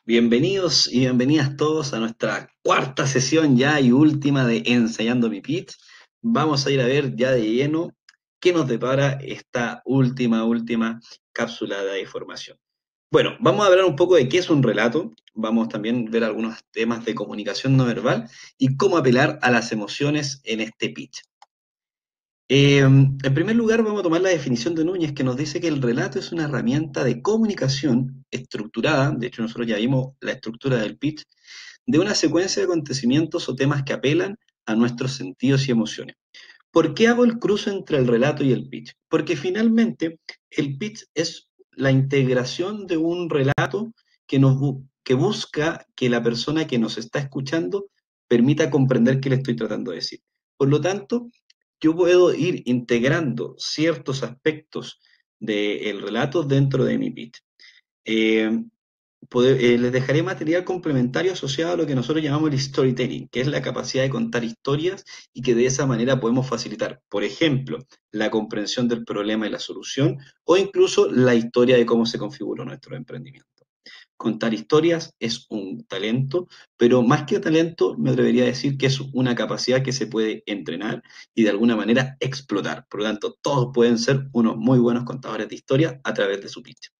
Bienvenidos y bienvenidas todos a nuestra cuarta sesión ya y última de Ensayando mi Pitch. Vamos a ir a ver ya de lleno qué nos depara esta última cápsula de información. Bueno, vamos a hablar un poco de qué es un relato, vamos también a ver algunos temas de comunicación no verbal y cómo apelar a las emociones en este pitch. En primer lugar, vamos a tomar la definición de Núñez, que nos dice que el relato es una herramienta de comunicación estructurada, de hecho nosotros ya vimos la estructura del pitch, de una secuencia de acontecimientos o temas que apelan a nuestros sentidos y emociones. ¿Por qué hago el cruce entre el relato y el pitch? Porque finalmente el pitch es la integración de un relato que busca que la persona que nos está escuchando permita comprender qué le estoy tratando de decir. Por lo tanto, yo puedo ir integrando ciertos aspectos del relato dentro de mi pitch. Eh, Les dejaré material complementario asociado a lo que nosotros llamamos el storytelling, que es la capacidad de contar historias y que de esa manera podemos facilitar, por ejemplo, la comprensión del problema y la solución, o incluso la historia de cómo se configuró nuestro emprendimiento. Contar historias es un talento, pero más que talento, me atrevería a decir que es una capacidad que se puede entrenar y de alguna manera explotar. Por lo tanto, todos pueden ser unos muy buenos contadores de historias a través de su pitch.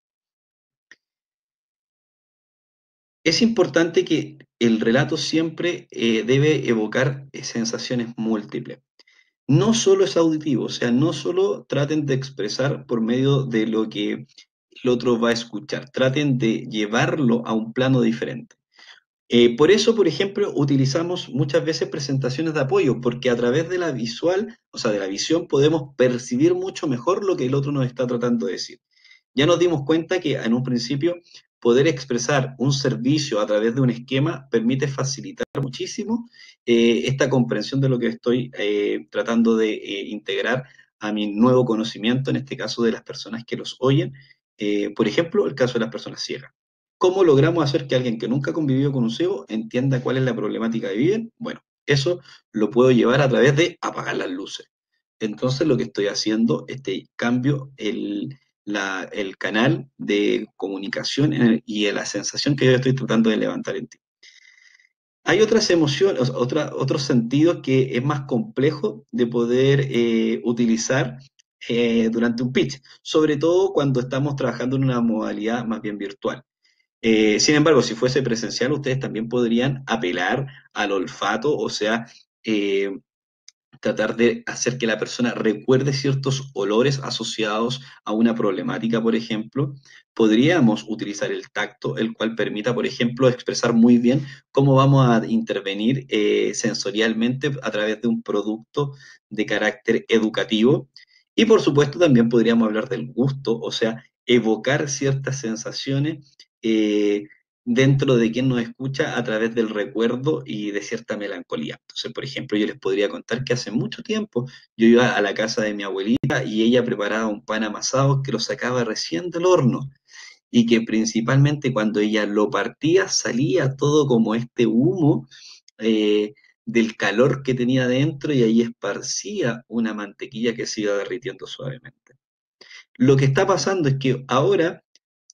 Es importante que el relato siempre debe evocar sensaciones múltiples. No solo es auditivo, o sea, no solo traten de expresar por medio de lo que el otro va a escuchar, traten de llevarlo a un plano diferente. Por eso, por ejemplo, utilizamos muchas veces presentaciones de apoyo, porque a través de la visual, o sea, de la visión, podemos percibir mucho mejor lo que el otro nos está tratando de decir. Ya nos dimos cuenta que en un principio poder expresar un servicio a través de un esquema permite facilitar muchísimo esta comprensión de lo que estoy tratando de integrar a mi nuevo conocimiento, en este caso de las personas que los oyen. Por ejemplo, el caso de las personas ciegas. ¿Cómo logramos hacer que alguien que nunca convivió con un ciego entienda cuál es la problemática que viven? Bueno, eso lo puedo llevar a través de apagar las luces. Entonces lo que estoy haciendo, cambio el canal de comunicación y la sensación que yo estoy tratando de levantar en ti. Hay otras emociones, otros sentidos que es más complejo de poder utilizar durante un pitch, sobre todo cuando estamos trabajando en una modalidad más bien virtual. Sin embargo, si fuese presencial, ustedes también podrían apelar al olfato, o sea, eh, tratar de hacer que la persona recuerde ciertos olores asociados a una problemática, por ejemplo. Podríamos utilizar el tacto, el cual permita, por ejemplo, expresar muy bien cómo vamos a intervenir sensorialmente a través de un producto de carácter educativo. Y por supuesto también podríamos hablar del gusto, o sea, evocar ciertas sensaciones dentro de quien nos escucha a través del recuerdo y de cierta melancolía. Entonces, por ejemplo, yo les podría contar que hace mucho tiempo yo iba a la casa de mi abuelita y ella preparaba un pan amasado que lo sacaba recién del horno y que principalmente cuando ella lo partía salía todo como este humo del calor que tenía dentro y ahí esparcía una mantequilla que se iba derritiendo suavemente. Lo que está pasando es que ahora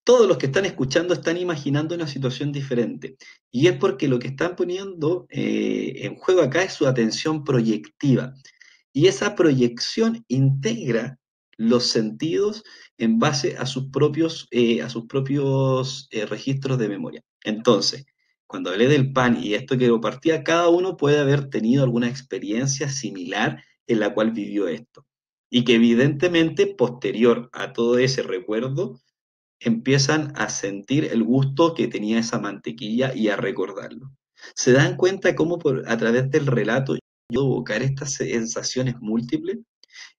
todos los que están escuchando están imaginando una situación diferente. Y es porque lo que están poniendo en juego acá es su atención proyectiva. Y esa proyección integra los sentidos en base a sus propios registros de memoria. Entonces, cuando hablé del pan y esto que lo partía, cada uno puede haber tenido alguna experiencia similar en la cual vivió esto. Y que evidentemente, posterior a todo ese recuerdo, empiezan a sentir el gusto que tenía esa mantequilla y a recordarlo. ¿Se dan cuenta cómo a través del relato yo puedo evocar estas sensaciones múltiples?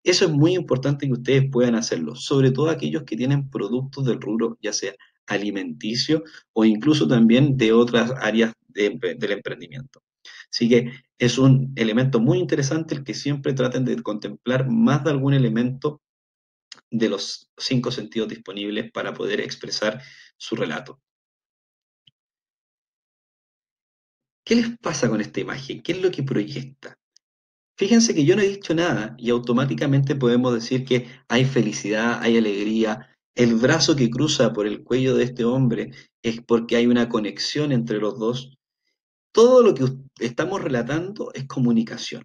Eso es muy importante que ustedes puedan hacerlo, sobre todo aquellos que tienen productos del rubro, ya sea alimenticio o incluso también de otras áreas del emprendimiento. Así que es un elemento muy interesante el que siempre traten de contemplar más de algún elemento de los 5 sentidos disponibles para poder expresar su relato. ¿Qué les pasa con esta imagen? ¿Qué es lo que proyecta? Fíjense que yo no he dicho nada y automáticamente podemos decir que hay felicidad, hay alegría, El brazo que cruza por el cuello de este hombre es porque hay una conexión entre los dos. Todo lo que estamos relatando es comunicación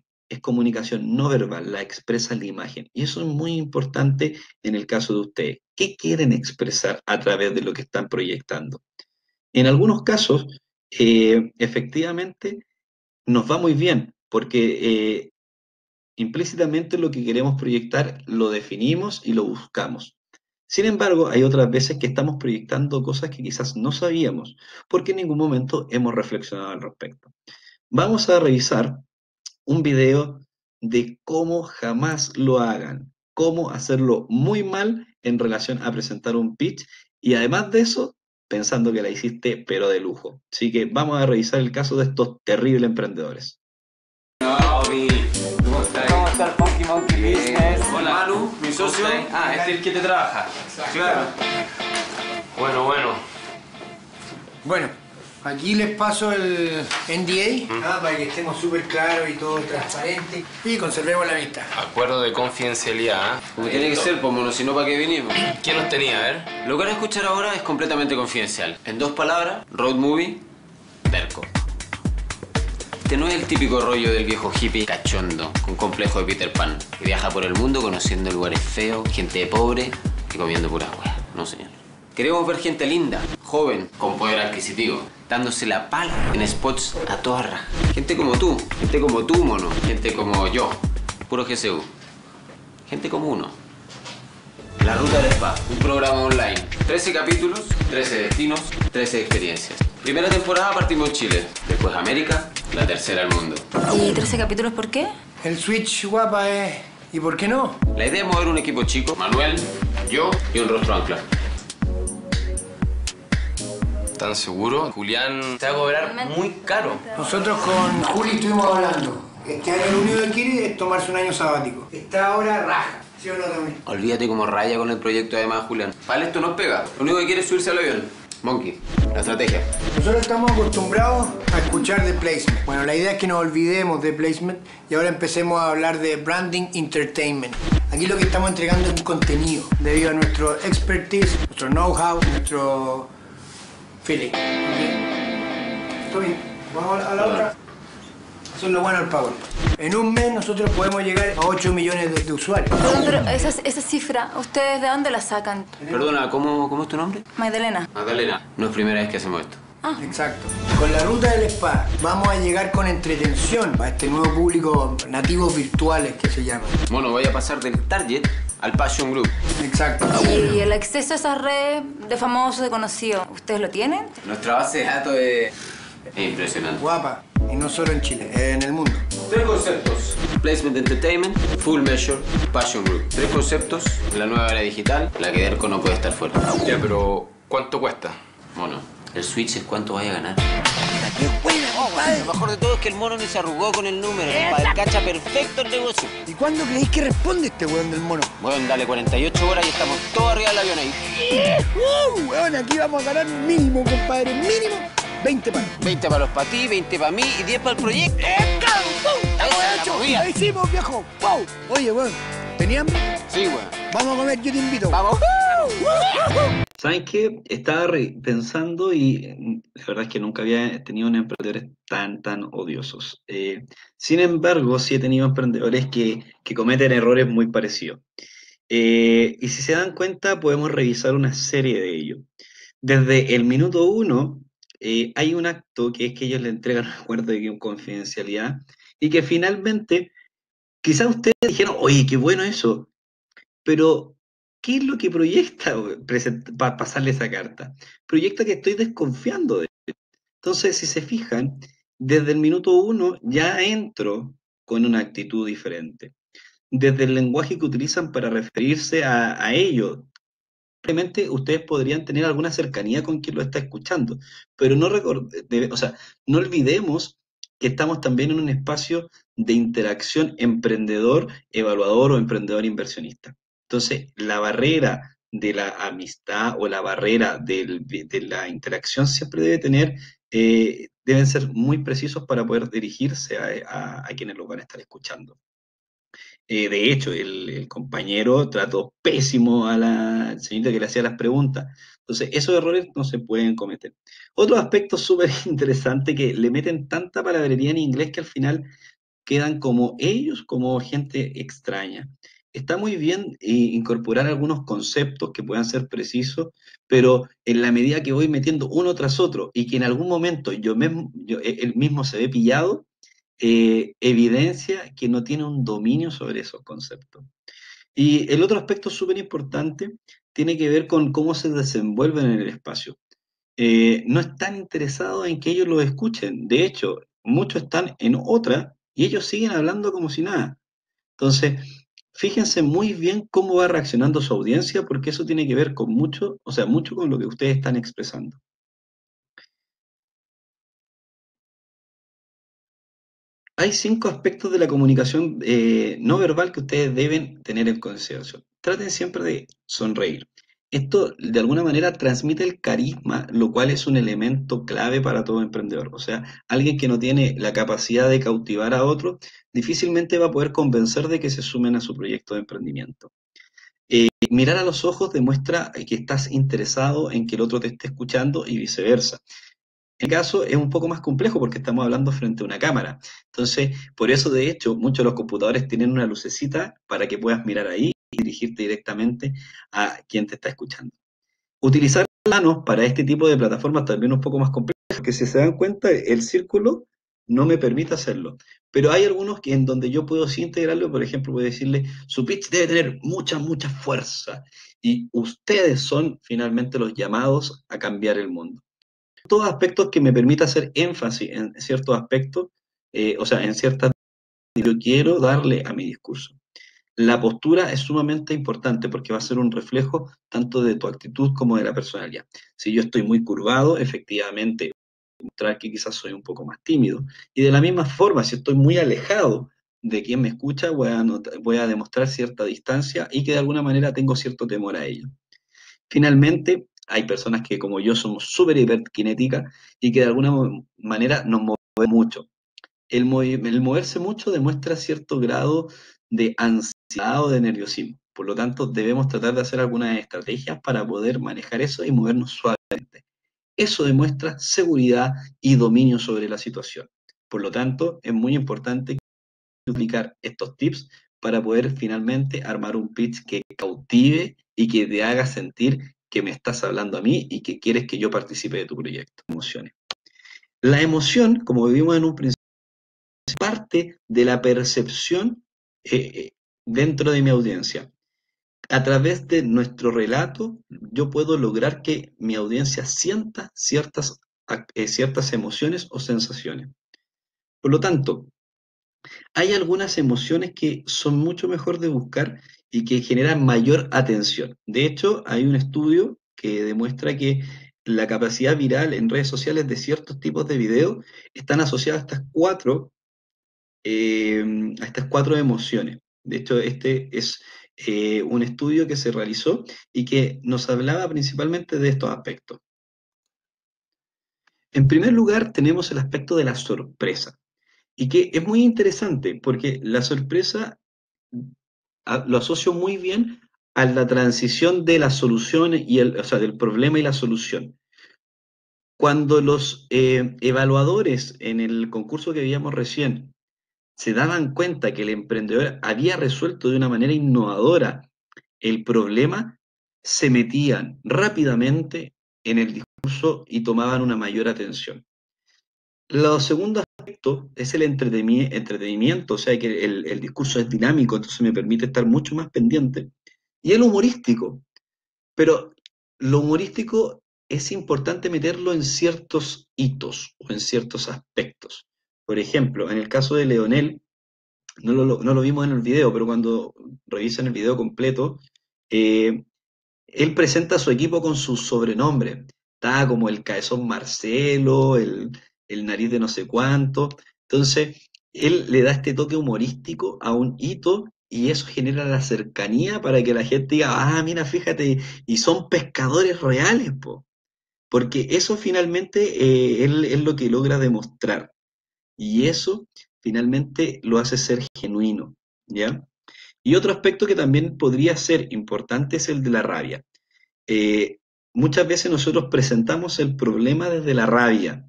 no verbal, la expresa la imagen. Y eso es muy importante en el caso de ustedes. ¿Qué quieren expresar a través de lo que están proyectando? En algunos casos, efectivamente, nos va muy bien, porque implícitamente lo que queremos proyectar lo definimos y lo buscamos. Sin embargo, hay otras veces que estamos proyectando cosas que quizás no sabíamos, porque en ningún momento hemos reflexionado al respecto. Vamos a revisar un video de cómo jamás lo hagan, cómo hacerlo muy mal en relación a presentar un pitch y además de eso, pensando que la hiciste pero de lujo. Así que vamos a revisar el caso de estos terribles emprendedores. Bobby, ¿cómo estás? ¿Cómo está el Funky Monkey Business? Hola, Manu, mi socio. Ah, es el que te trabaja. Claro. Bueno. Bueno, aquí les paso el NDA para que estemos súper claros y todo transparente y conservemos la amistad. Acuerdo de confidencialidad. Como tiene que ser, pues, mono, si no, ¿para qué vinimos? ¿Quién nos tenía? A ver. Lo que van a escuchar ahora es completamente confidencial. En 2 palabras, road movie, Berco. Este no es el típico rollo del viejo hippie cachondo, con complejo de Peter Pan, que viaja por el mundo conociendo lugares feos, gente pobre y comiendo pura hueá. No, señor. Queremos ver gente linda, joven, con poder adquisitivo, dándose la pala en spots a toda raja. Gente como tú, mono, gente como yo, puro GCU. Gente como uno. La Ruta del Spa, un programa online. 13 capítulos, 13 destinos, 13 experiencias. Primera temporada partimos en Chile, después América, la tercera al mundo. ¿Y 13 capítulos por qué? El switch, guapa, es... ¿Y por qué no? La idea es mover un equipo chico, Manuel, yo y un rostro ancla. ¿Tan seguro? Julián te va a cobrar muy caro. Nosotros con Juli estuvimos hablando. Este año lo único que quiere es tomarse un año sabático. Está ahora raja. ¿Sí o no, Tommy? Olvídate como raya con el proyecto además, Julián. Para esto nos pega. Lo único que quiere es subirse al avión. Monkey, la estrategia. Nosotros estamos acostumbrados a escuchar de placement. Bueno, la idea es que nos olvidemos de placement y ahora empecemos a hablar de branding entertainment. Aquí lo que estamos entregando es un contenido debido a nuestro expertise, nuestro know-how, nuestro feeling. ¿Ok? ¿Estoy bien? ¿Vamos a la otra? Eso es lo bueno del PowerPoint. En un mes nosotros podemos llegar a 8 millones de usuarios. Perdón, pero esa cifra, ¿ustedes de dónde la sacan? Perdona, ¿cómo es tu nombre? Magdalena. Magdalena. No es primera vez que hacemos esto. Exacto. Con la ruta del spa vamos a llegar con entretención a este nuevo público, nativos virtuales que se llaman. Bueno, voy a pasar del Target al Passion Group. Exacto. Y el acceso a esas redes de famosos, de conocidos, ¿ustedes lo tienen? Nuestra base de datos es impresionante. Guapa. Y no solo en Chile, en el mundo. 3 conceptos. Placement Entertainment, Full Measure, Passion Group. 3 conceptos en la nueva era digital, la que Derco no puede estar fuera. Ya, pero ¿cuánto cuesta? Mono, el switch es cuánto vaya a ganar. Lo mejor de todo es que el mono ni se arrugó con el número, compadre. Cacha perfecto el negocio. ¿Y cuándo creéis que responde este weón del mono? Bueno, dale 48 horas y estamos todos arriba del avión ahí. Weón, aquí vamos a ganar mínimo, compadre, mínimo 20 palos. 20 palos para ti, 20 para mí y 10 para el proyecto. ¡Estamos hechos! ¡Lo hicimos, viejo! ¡Wow! Oye, weón, ¿tenías hambre? Sí, weón. Vamos a comer, yo te invito. Vamos. ¿Saben qué? Estaba pensando y la verdad es que nunca había tenido unos emprendedores tan odiosos. Sin embargo, sí he tenido emprendedores que cometen errores muy parecidos. Y si se dan cuenta, podemos revisar una serie de ellos. Desde el minuto 1, hay un acto que es que ellos le entregan un acuerdo de confidencialidad y que finalmente, quizás ustedes dijeron, oye, qué bueno eso, pero ¿qué es lo que proyecta para pasarle esa carta? Proyecta que estoy desconfiando de él. Entonces, si se fijan, desde el minuto 1 ya entro con una actitud diferente. Desde el lenguaje que utilizan para referirse a ello, probablemente ustedes podrían tener alguna cercanía con quien lo está escuchando, pero no olvidemos que estamos también en un espacio de interacción emprendedor, evaluador o emprendedor inversionista. Entonces, la barrera de la amistad o la barrera de la interacción siempre deben ser muy precisos para poder dirigirse a quienes lo van a estar escuchando. De hecho, el compañero trató pésimo a la señorita que le hacía las preguntas. Entonces, esos errores no se pueden cometer. Otro aspecto súper interesante que le meten tanta palabrería en inglés que al final quedan como ellos, como gente extraña. Está muy bien incorporar algunos conceptos que puedan ser precisos, pero en la medida que voy metiendo uno tras otro y que en algún momento él mismo se ve pillado, evidencia que no tiene un dominio sobre esos conceptos. Y el otro aspecto súper importante tiene que ver con cómo se desenvuelven en el espacio. No están interesados en que ellos lo escuchen. De hecho, muchos están en otra y ellos siguen hablando como si nada. Entonces, fíjense muy bien cómo va reaccionando su audiencia, porque eso tiene que ver con mucho, o sea, mucho con lo que ustedes están expresando. Hay 5 aspectos de la comunicación no verbal que ustedes deben tener en consideración. Traten siempre de sonreír. Esto de alguna manera transmite el carisma, lo cual es un elemento clave para todo emprendedor. O sea, alguien que no tiene la capacidad de cautivar a otro, difícilmente va a poder convencer de que se sumen a su proyecto de emprendimiento. Mirar a los ojos demuestra que estás interesado en que el otro te esté escuchando y viceversa. En este caso es un poco más complejo porque estamos hablando frente a una cámara. Entonces, por eso de hecho, muchos de los computadores tienen una lucecita para que puedas mirar ahí y dirigirte directamente a quien te está escuchando. Utilizar las manos para este tipo de plataformas también es un poco más complejo, porque si se dan cuenta, el círculo no me permite hacerlo. Pero hay algunos que en donde yo puedo sí integrarlo, por ejemplo, puedo decirle, su pitch debe tener mucha, mucha fuerza. Y ustedes son finalmente los llamados a cambiar el mundo. Todos aspectos que me permita hacer énfasis en ciertos aspectos, o sea, en ciertas que yo quiero darle a mi discurso. La postura es sumamente importante porque va a ser un reflejo tanto de tu actitud como de la personalidad. Si yo estoy muy curvado, efectivamente, mostrar que quizás soy un poco más tímido. Y de la misma forma, si estoy muy alejado de quien me escucha, voy a demostrar cierta distancia y que de alguna manera tengo cierto temor a ello. Finalmente, hay personas que como yo somos súper hiperkinéticas y que de alguna manera nos movemos mucho. El moverse mucho demuestra cierto grado de ansiedad o de nerviosismo. Por lo tanto, debemos tratar de hacer algunas estrategias para poder manejar eso y movernos suavemente. Eso demuestra seguridad y dominio sobre la situación. Por lo tanto, es muy importante aplicar estos tips para poder finalmente armar un pitch que cautive y que te haga sentir que me estás hablando a mí y que quieres que yo participe de tu proyecto. Emociones. La emoción, como vivimos en un principio, es parte de la percepción dentro de mi audiencia. A través de nuestro relato, yo puedo lograr que mi audiencia sienta ciertas emociones o sensaciones. Por lo tanto, hay algunas emociones que son mucho mejor de buscar y que generan mayor atención. De hecho, hay un estudio que demuestra que la capacidad viral en redes sociales de ciertos tipos de videos están asociadas a estas cuatro emociones. De hecho, este es un estudio que se realizó y que nos hablaba principalmente de estos aspectos. En primer lugar, tenemos el aspecto de la sorpresa, y que es muy interesante porque la sorpresa lo asocio muy bien a la transición de la solución o sea, del problema y la solución. Cuando los evaluadores en el concurso que veíamos recién se daban cuenta que el emprendedor había resuelto de una manera innovadora el problema, se metían rápidamente en el discurso y tomaban una mayor atención. Lo segundo aspecto es el entretenimiento, o sea que el discurso es dinámico, entonces me permite estar mucho más pendiente. Y el humorístico, pero lo humorístico es importante meterlo en ciertos hitos o en ciertos aspectos. Por ejemplo, en el caso de Leonel, no lo vimos en el video, pero cuando revisan el video completo, eh, él presenta a su equipo con sus sobrenombres. Está como el Caezón Marcelo, el nariz de no sé cuánto. Entonces, él le da este toque humorístico a un hito y eso genera la cercanía para que la gente diga, ah, mira, fíjate, y son pescadores reales, po. Porque eso finalmente él es lo que logra demostrar. Y eso finalmente lo hace ser genuino. ¿ya? Y otro aspecto que también podría ser importante es el de la rabia. Eh, Muchas veces nosotros presentamos el problema desde la rabia,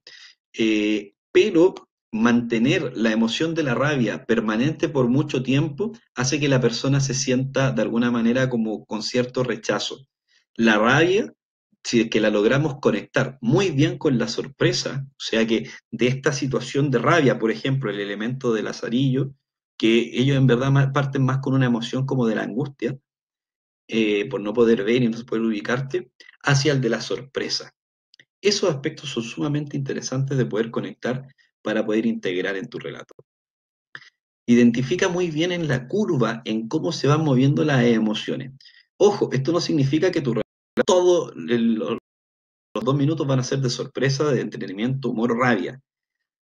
pero mantener la emoción de la rabia permanente por mucho tiempo hace que la persona se sienta de alguna manera como con cierto rechazo. La rabia, si es que la logramos conectar muy bien con la sorpresa, o sea que de esta situación de rabia, por ejemplo, el elemento del lazarillo, que ellos en verdad parten más con una emoción como de la angustia, por no poder ver y no poder ubicarte, hacia el de la sorpresa. Esos aspectos son sumamente interesantes de poder conectar para poder integrar en tu relato. Identifica muy bien en la curva en cómo se van moviendo las emociones. Ojo, esto no significa que tu relato, los 2 minutos van a ser de sorpresa, de entretenimiento, humor, rabia.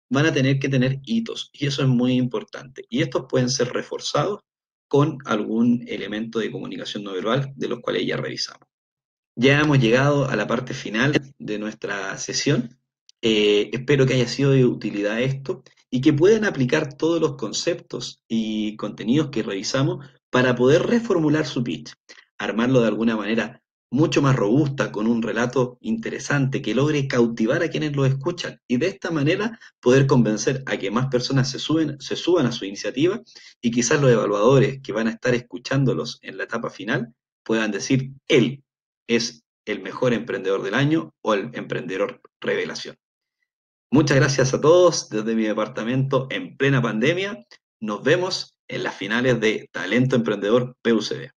Van a tener que tener hitos y eso es muy importante. Y estos pueden ser reforzados con algún elemento de comunicación no verbal de los cuales ya revisamos. Ya hemos llegado a la parte final de nuestra sesión. Espero que haya sido de utilidad esto y que puedan aplicar todos los conceptos y contenidos que revisamos para poder reformular su pitch, armarlo de alguna manera mucho más robusta, con un relato interesante que logre cautivar a quienes lo escuchan y de esta manera poder convencer a que más personas se suban a su iniciativa y quizás los evaluadores que van a estar escuchándolos en la etapa final puedan decir, él es el mejor emprendedor del año o el emprendedor revelación. Muchas gracias a todos desde mi departamento en plena pandemia. Nos vemos en las finales de Talento Emprendedor PUCD.